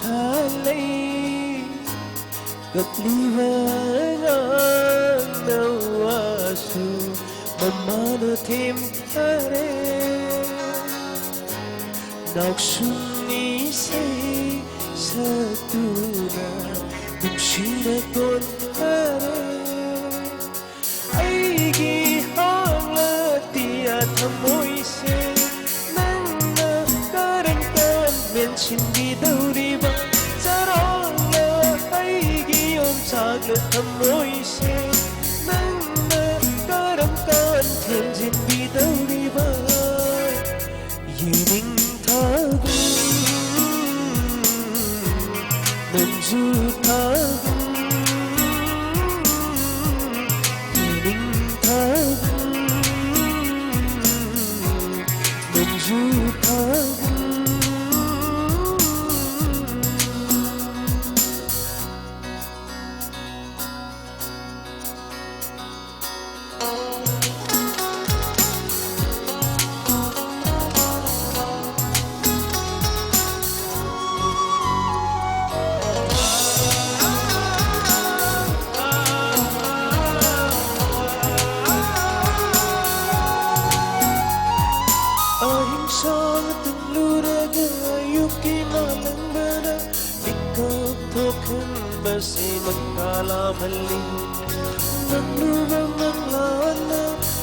tha lấy gặp ly vang đâu asu mamana thêm thare nauk sunni say satuna nungshina kon thare aigi hangla tia thamoi se nangna karan kan men chinbi dauriba charangla aigi om chagla thamoi se nangna karan kan thenjin bi dauriba yening thagum nanju thagum Basi magkalamalli Nagluwa maglana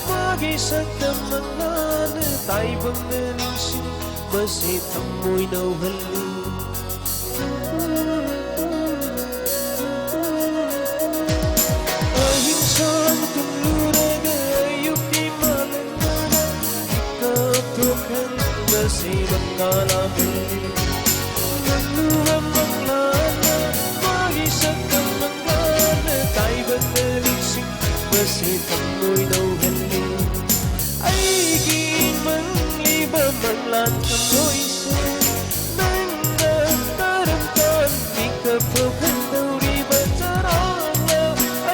Mag-isa ka maglana Tay bang naningsin Basi tamoy nawhali Ahinsan tumluraga Ayuki malangana Ikatukan Basi magkalamalli Nagluwa maglana Mag-isa ka maglana Tay bang naningsin Basi tamoy nawhali Aigin man liba maglan tamoy se Nangna karamkan Di ka pukan daw riba Charangla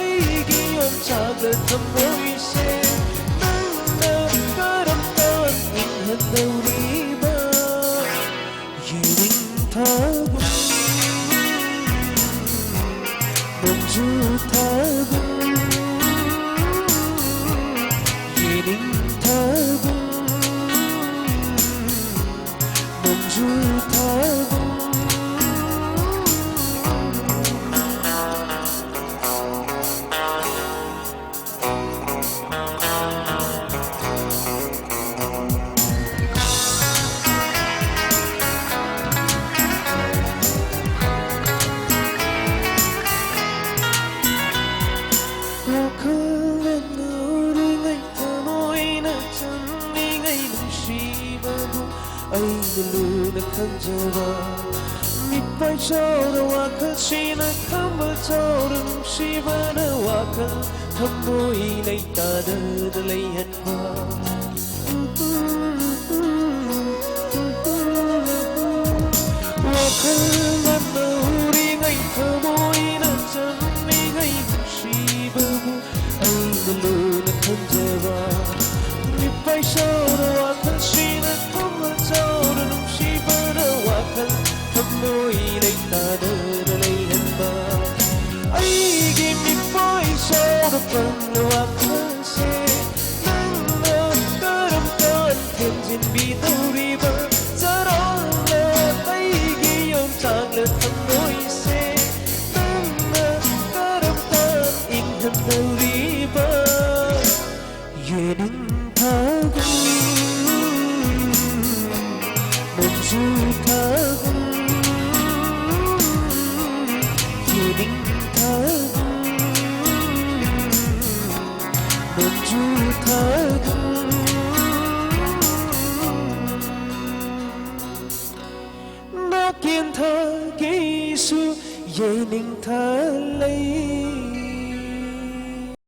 Aigi om chagla tamoy se Nangna karamkan Inhan daw riba Yening thagum Nanju thagum Yening thagum Nanju thagum Luna kanjava Nipai chora wakal shina kamba chora Shivana wakal Thamoi nay tada dalay hanwa Wakal manauri ngay thamoi na chanmi ngay Shivabu ay luna kanjava Nipai chora wakal shina kamba chora Thamoi nay tada dalay hanwa Aigi mi pai sora pangla wakal se Nangna karamkan thenjin bi dauriba Charangla aigi om chagla thamoi se Nangna karamkan inhan dauriba Yening thagum Nanju thagum Yening thagum Nanju thagum Na kiên tha kỹ su Yening tha lấy